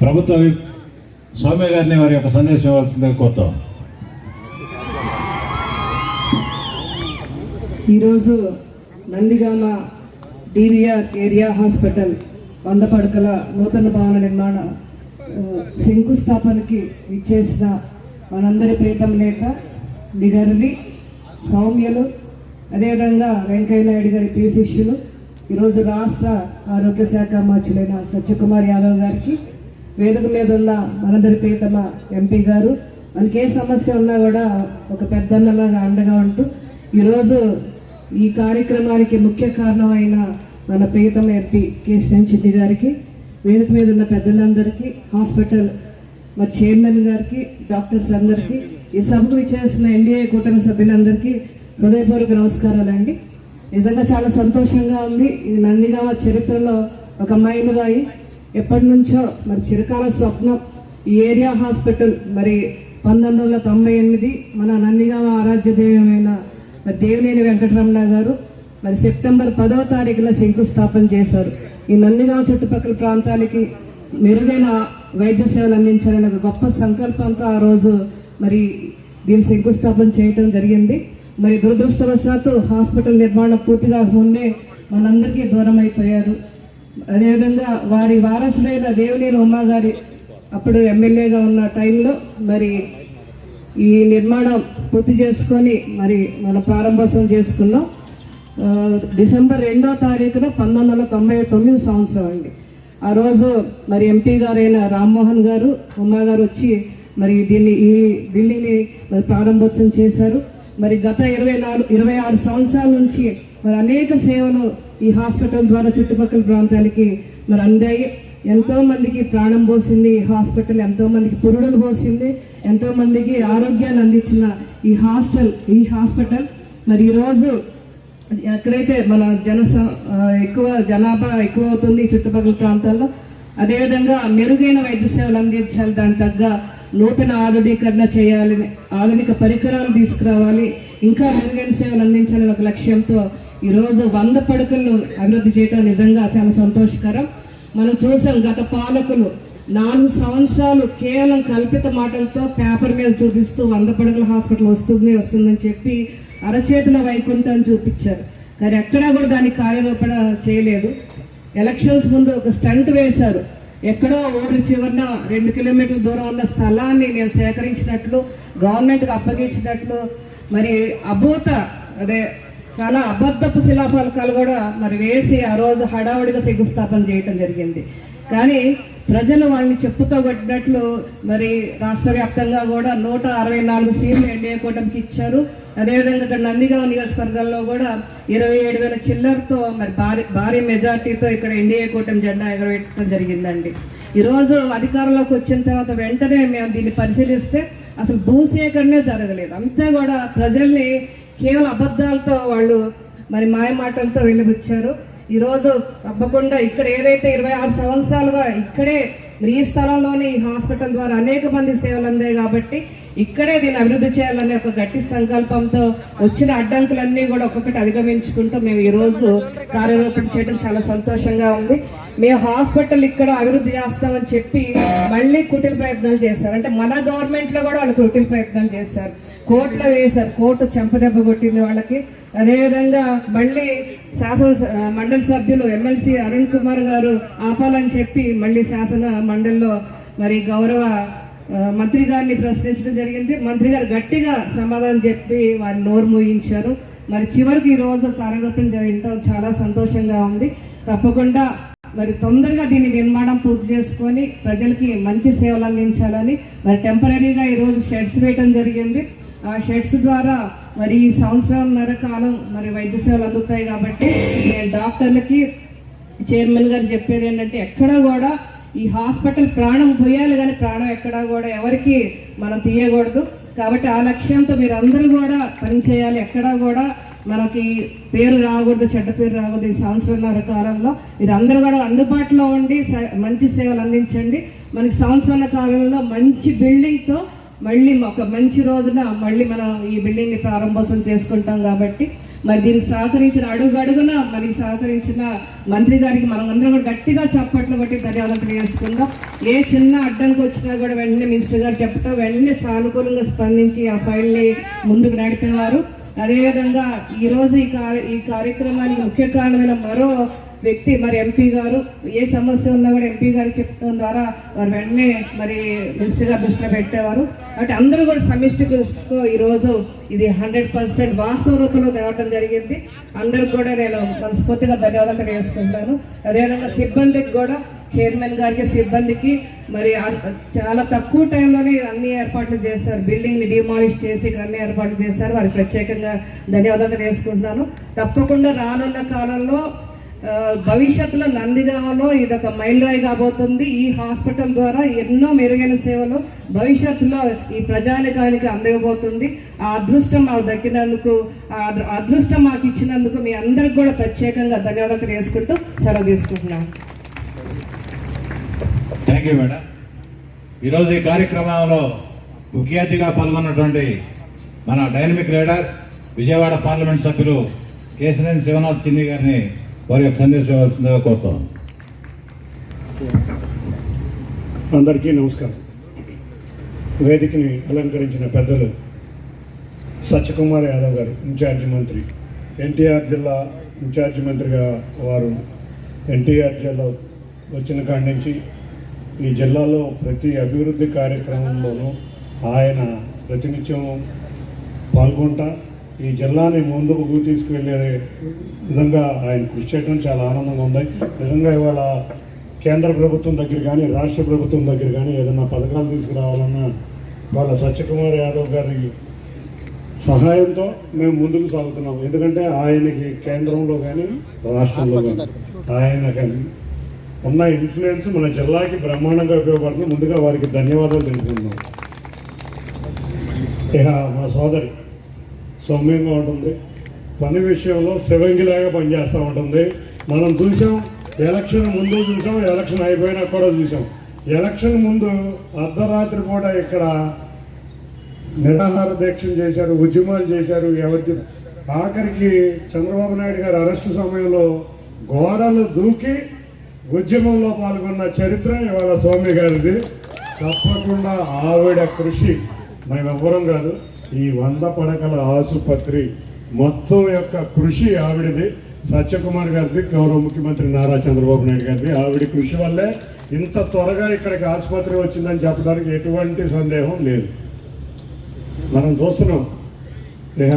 ప్రభుత్వ సౌమ్య గారిని వారి యొక్క సందేశం ఇవ్వాల్సిందిగా కోరుతాం. ఈరోజు నందిగామ డివిఆర్ ఏరియా హాస్పిటల్ 100 పడకల నూతన భవన నిర్మాణ శంకుస్థాపనకి ఇచ్చేసిన మనందరి ప్రీతం నేత నిగర్వి సౌమ్యలు, అదేవిధంగా వెంకయ్య నాయుడు గారి ప్రియ శిష్యులు, ఈరోజు రాష్ట్ర ఆరోగ్య శాఖ మంత్రులైన సత్యకుమార్ యాదవ్ గారికి, వేదిక మీద ఉన్న మనందరి ప్రీతమ ఎంపీ గారు, మనకి ఏ సమస్య ఉన్నా కూడా ఒక పెద్దన్నలాగా అండగా ఉంటూ ఈరోజు ఈ కార్యక్రమానికి ముఖ్య కారణమైన మన ప్రీతమ ఎంపీ కేసీఆర్ చిట్టి గారికి, వేదిక మీద ఉన్న పెద్దలందరికీ, హాస్పిటల్ మరి చైర్మన్ గారికి, డాక్టర్స్ అందరికీ, ఈ సభకు ఇచ్చేసిన ఎన్డీఏ కూటమి సభ్యులందరికీ హృదయపూర్వక నమస్కారాలండి. నిజంగా చాలా సంతోషంగా ఉంది. ఈ నందిగామ చరిత్రలో ఒక మైలురాయి. ఎప్పటి నుంచో మరి చిరకాల స్వప్నం ఈ ఏరియా హాస్పిటల్ మరి 1998 మన నందిగామ ఆరాధ్య దైవమైన మరి దేవినేని వెంకటరమణ గారు మరి సెప్టెంబర్ 10వ తారీఖున శంకుస్థాపన చేశారు. ఈ నందిగామ చుట్టుపక్కల ప్రాంతాలకి మెరుగైన వైద్య సేవలు అందించాలనే ఒక గొప్ప సంకల్పంతో ఆ రోజు మరి దీన్ని శంకుస్థాపన చేయటం జరిగింది. మరి దురదృష్టవశాత్తు హాస్పిటల్ నిర్మాణం పూర్తిగా ముందే మనందరికీ దూరం అయిపోయారు. అదేవిధంగా వారి వారసులైన దేవినేని ఉమా గారి అప్పుడు ఎమ్మెల్యేగా ఉన్న టైంలో మరి ఈ నిర్మాణం పూర్తి చేసుకొని మరి మనం ప్రారంభోత్సవం చేసుకున్నాం. డిసెంబర్ 2వ తారీఖున 1999 సంవత్సరం అండి. ఆ రోజు మరి ఎంపీ గారైన రామ్మోహన్ గారు, ఉమా గారు వచ్చి మరి ఈ బిల్డింగ్ని మరి ప్రారంభోత్సవం చేశారు. మరి గత 26 సంవత్సరాల నుంచి మరి అనేక సేవలు ఈ హాస్పిటల్ ద్వారా చుట్టుపక్కల ప్రాంతాలకి మరి అందాయి. ఎంతో మందికి ప్రాణం పోసింది ఈ హాస్పిటల్, ఎంతో మందికి పురుడులు పోసింది, ఎంతో మందికి ఆరోగ్యాన్ని అందించిన ఈ హాస్పిటల్ మరి ఈరోజు ఎక్కడైతే మన జనాభా ఎక్కువ అవుతుంది చుట్టుపక్కల ప్రాంతాల్లో, అదేవిధంగా మెరుగైన వైద్య సేవలు అందించాలి, దానికి తగ్గ నూతన ఆధునీకరణ చేయాలని, ఆధునిక పరికరాలు తీసుకురావాలి, ఇంకా మెరుగైన సేవలు అందించాలని ఒక లక్ష్యంతో ఈరోజు 100 పడకలను అభివృద్ధి చేయడం నిజంగా చాలా సంతోషకరం. మనం చూసాం గత పాలకులు 4 సంవత్సరాలు కేవలం కల్పిత మాటలతో పేపర్ మీద చూపిస్తూ 100 పడకల హాస్పిటల్ వస్తుందని చెప్పి అరచేతుల వైకుంఠాన్ని చూపించారు. కానీ ఎక్కడా కూడా దానికి కార్యరూపణ చేయలేదు. ఎలక్షన్స్ ముందు ఒక స్టంట్ వేశారు. ఎక్కడో ఊరి చివరిన 2 కిలోమీటర్ల దూరం ఉన్న స్థలాన్ని నేను సేకరించినట్లు, గవర్నమెంట్కి అప్పగించినట్లు మరి చాలా అబద్ధపు శిలాఫలకాలు కూడా మరి వేసి ఆ రోజు హడావుడిగా శంకుస్థాపన చేయటం జరిగింది. కానీ ప్రజలు వాళ్ళని చెప్పుతో కొట్టినట్లు మరి రాష్ట్ర వ్యాప్తంగా కూడా 164 సీట్లు ఎన్డీఏ కూటమికి ఇచ్చారు. అదేవిధంగా ఇక్కడ నందిగామ నియోజకవర్గాల్లో కూడా 27,000 చిల్లర్తో మరి భారీ మెజార్టీతో ఇక్కడ ఎన్డీఏ కూటమి జెండా ఎగరవేయడం జరిగిందండి. ఈరోజు అధికారంలోకి వచ్చిన తర్వాత వెంటనే మేము దీన్ని పరిశీలిస్తే అసలు భూసేకరణే జరగలేదు. అంతా కూడా ప్రజల్ని కేవలం అబద్ధాలతో వాళ్ళు మరి మాయమాటలతో వెళ్ళిపుచ్చారు. ఈరోజు తప్పకుండా ఇక్కడ ఏదైతే 26 సంవత్సరాలుగా ఇక్కడే ఈ స్థలంలోనే ఈ హాస్పిటల్ ద్వారా అనేక మందికి సేవలు అందాయి కాబట్టి ఇక్కడే దీన్ని అభివృద్ధి చేయాలనే ఒక గట్టి సంకల్పంతో వచ్చిన అడ్డంకులన్నీ కూడా ఒక్కొక్కటి అధిగమించుకుంటూ మేము ఈరోజు కార్యరూపం చేయడం చాలా సంతోషంగా ఉంది. మేము హాస్పిటల్ ఇక్కడ అభివృద్ధి చేస్తామని చెప్పి మళ్ళీ కుటిల ప్రయత్నాలు చేశారు. అంటే మన గవర్నమెంట్లో కూడా వాళ్ళు కుటిల ప్రయత్నాలు చేశారు, కోర్టులో వేశారు, కోర్టు చెంపదెబ్బ కొట్టింది వాళ్ళకి. అదేవిధంగా మళ్ళీ మండలి సభ్యులు ఎమ్మెల్సీ అరుణ్ కుమార్ గారు ఆపాలని చెప్పి మళ్ళీ శాసన మండలిలో మరి గౌరవ మంత్రి గారిని ప్రశ్నించడం జరిగింది. మంత్రి గారు గట్టిగా సమాధానం చెప్పి వారిని నోరు మూయించారు. మరి చివరికి ఈరోజు కార్యరూపం చేయడం చాలా సంతోషంగా ఉంది. తప్పకుండా మరి తొందరగా దీన్ని నిర్మాణం పూర్తి చేసుకొని ప్రజలకి మంచి సేవలు అందించాలని మరి టెంపరీగా ఈరోజు షెడ్స్ వేయడం జరిగింది. ఆ షెడ్స్ ద్వారా మరి ఈ సంవత్సరంన్నర కాలం మరి వైద్య సేవలు అందుతాయి కాబట్టి నేను డాక్టర్లకి చైర్మన్ గారు చెప్పేది ఏంటంటే ఎక్కడా కూడా ఈ హాస్పిటల్ ప్రాణం పోయాలి కానీ ప్రాణం ఎక్కడా కూడా ఎవరికి మనం తీయకూడదు. కాబట్టి ఆ లక్ష్యంతో మీరు అందరూ కూడా పనిచేయాలి. ఎక్కడా కూడా మనకి పేరు రాకూడదు, చెడ్డ పేరు రాకూడదు. ఈ సంవత్సరంన్నర కాలంలో మీరు అందరూ కూడా అందుబాటులో ఉండి మంచి సేవలు అందించండి. మనకి సంవత్సరాల కాలంలో మంచి బిల్డింగ్తో మళ్ళీ ఒక మంచి రోజున మళ్ళీ మనం ఈ బిల్డింగ్ని ప్రారంభోత్సవం చేసుకుంటాం కాబట్టి మరి దీనికి సహకరించిన అడుగడుగున మరి సహకరించిన మంత్రి గారికి మనం అందరం కూడా గట్టిగా చప్పట్లు కొట్టి ధన్యవాదాలు తెలియజేసుకుందాం. ఏ చిన్న అడ్డంకి వచ్చినా కూడా వెంటనే మినిస్టర్ గారు చెప్పడం వెంటనే సానుకూలంగా స్పందించి ఆ ఫైల్ని ముందుకు నడిపేవారు. అదేవిధంగా ఈరోజు ఈ కార్యక్రమానికి ముఖ్య కారణమైన మరో వ్యక్తి మరి ఎంపీ గారు, ఏ సమస్య ఉన్నా కూడా ఎంపీ గారికి చెప్పడం ద్వారా వారు వెంటనే మరి మినిస్టర్ గారు దృష్టిలో పెట్టేవారు. అంటే అందరూ కూడా సమిష్టి కృషితో ఈరోజు ఇది 100% వాస్తవ రూపంలో తేవడం జరిగింది. అందరికి కూడా నేను మనస్ఫూర్తిగా ధన్యవాదాలు తెలియజేస్తుంటాను. అదేవిధంగా సిబ్బందికి కూడా, చైర్మన్ గారికి, సిబ్బందికి మరి చాలా తక్కువ టైంలోనే అన్ని ఏర్పాట్లు చేశారు. బిల్డింగ్ని డిమాలిష్ చేసి ఇక్కడ అన్ని ఏర్పాట్లు చేశారు. వారికి ప్రత్యేకంగా ధన్యవాదాలు తెలియజేసుకుంటున్నాను. తప్పకుండా రానున్న కాలంలో భవిష్యత్తులో నందిగామలో ఇదొక మైలురాయి కాబోతుంది. ఈ హాస్పిటల్ ద్వారా ఎన్నో మెరుగైన సేవలు భవిష్యత్తులో ఈ ప్రజానికానికి అందకపోతుంది. ఆ అదృష్టం మాకు దక్కినందుకు, ఆ అదృష్టం మాకు ఇచ్చినందుకు మీ అందరికి కూడా ప్రత్యేకంగా ధన్యవాదాలు తెలియజేసుకుంటూ సెలవు తీసుకుంటున్నాను. Thank you madam. ఈరోజు ఈ కార్యక్రమంలో ముఖ్య అతిథిగా పాల్గొన్నటువంటి మన డైనమిక్ లీడర్ విజయవాడ పార్లమెంట్ సభ్యులు కేశినేని శివనాథ్ చిన్ని గారిని వారి యొక్క సందేశం ఇవ్వాల్సిందిగా కోరుతాం. అందరికీ నమస్కారం. వేదికని అలంకరించిన పెద్దలు సత్యకుమార్ యాదవ్ గారు, ఇన్ఛార్జి మంత్రి, ఎన్టీఆర్ జిల్లా ఇన్ఛార్జి మంత్రిగా వారు ఎన్టీఆర్ జిల్లా వచ్చిన కాడి నుంచి ఈ జిల్లాలో ప్రతి అభివృద్ధి కార్యక్రమంలోనూ ఆయన ప్రతినిత్యం పాల్గొంటా ఈ జిల్లాని ముందుకు తీసుకువెళ్ళే విధంగా ఆయన కృషి చేయడం చాలా ఆనందంగా ఉంది. నిజంగా ఇవాళ కేంద్ర ప్రభుత్వం దగ్గర కానీ రాష్ట్ర ప్రభుత్వం దగ్గర కానీ ఏదైనా పథకాలు తీసుకురావాలన్నా వాళ్ళ సత్యకుమార్ యాదవ్ గారి సహాయంతో మేము ముందుకు సాగుతున్నాం. ఎందుకంటే ఆయనకి కేంద్రంలో కానీ రాష్ట్రంలో కానీ ఆయన కానీ ఉన్న ఇన్ఫ్లుయెన్స్ మన జిల్లాకి బ్రహ్మాండంగా ఉపయోగపడుతుంది. ముందుగా వారికి ధన్యవాదాలు తెలుపుకుంటున్నాం. ఇక మా సోదరి సౌమ్యంగా ఉంటుంది, పని విషయంలో శివంగిలాగా పనిచేస్తూ ఉంటుంది. మనం చూసాం, ఎలక్షన్ ముందు చూసాం, ఎలక్షన్ అయిపోయినా కూడా చూసాం. ఎలక్షన్ ముందు అర్ధరాత్రి కూడా ఇక్కడ నిరాహార దీక్షలు చేశారు, ఉద్యమాలు చేశారు. ఎవరి ఆఖరికి చంద్రబాబు నాయుడు గారు అరెస్టు సమయంలో గోడలు దూకి ఉద్యమంలో పాల్గొన్న చరిత్ర ఇవాళ సౌమ్య గారిది. తప్పకుండా ఆవిడ కృషి మేమెవ్వరం కాదు, ఈ 100 పడకల ఆసుపత్రి మొత్తం యొక్క కృషి ఆవిడది, సత్యకుమార్ గారిది, గౌరవ ముఖ్యమంత్రి నారా చంద్రబాబు నాయుడు గారిది. ఆవిడ కృషి వల్లే ఇంత త్వరగా ఇక్కడికి ఆసుపత్రి వచ్చిందని చెప్పడానికి ఎటువంటి సందేహం లేదు. మనం చూస్తున్నాం. ఇక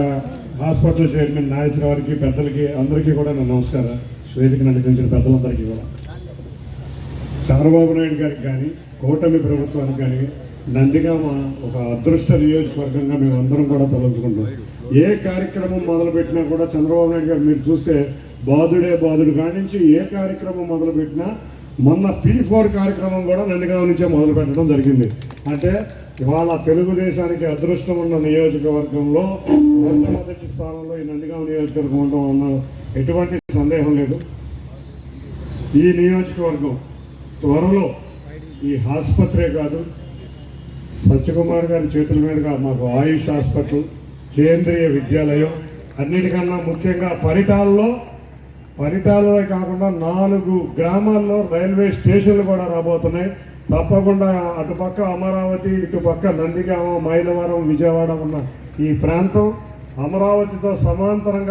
హాస్పిటల్ చైర్మన్ నాగేశ్వర గారికి, పెద్దలకి అందరికీ కూడా నా నమస్కారం. వేదికను అలంకరించిన పెద్దలందరికీ కూడా, చంద్రబాబు నాయుడు గారికి కానీ కూటమి ప్రభుత్వానికి కానీ నందిగామ ఒక అదృష్ట నియోజకవర్గంగా మేము అందరం కూడా తలంచుకుంటాం. ఏ కార్యక్రమం మొదలుపెట్టినా కూడా చంద్రబాబు నాయుడు గారు మీరు చూస్తే బాధుడు కాడి నుంచి ఏ కార్యక్రమం మొదలుపెట్టినా, మొన్న P4 కార్యక్రమం కూడా నందిగామ నుంచే మొదలు పెట్టడం జరిగింది. అంటే ఇవాళ తెలుగుదేశానికి అదృష్టం ఉన్న నియోజకవర్గంలో మొట్టమొదటి స్థానంలో ఈ నందిగామ నియోజకవర్గం ఉండడం అన్న ఎటువంటి సందేహం లేదు. ఈ నియోజకవర్గం త్వరలో ఈ ఆసుపత్రే కాదు, సత్యకుమార్ గారి చేతుల మీదుగా మాకు ఆయుష్ హాస్పిటల్, కేంద్రీయ విద్యాలయం, అన్నిటికన్నా ముఖ్యంగా పరిటాలే కాకుండా 4 గ్రామాల్లో రైల్వే స్టేషన్లు కూడా రాబోతున్నాయి. తప్పకుండా అటుపక్క అమరావతి, ఇటుపక్క నందిగామ, మైలవరం, విజయవాడ ఉన్న ఈ ప్రాంతం అమరావతితో సమాంతరంగా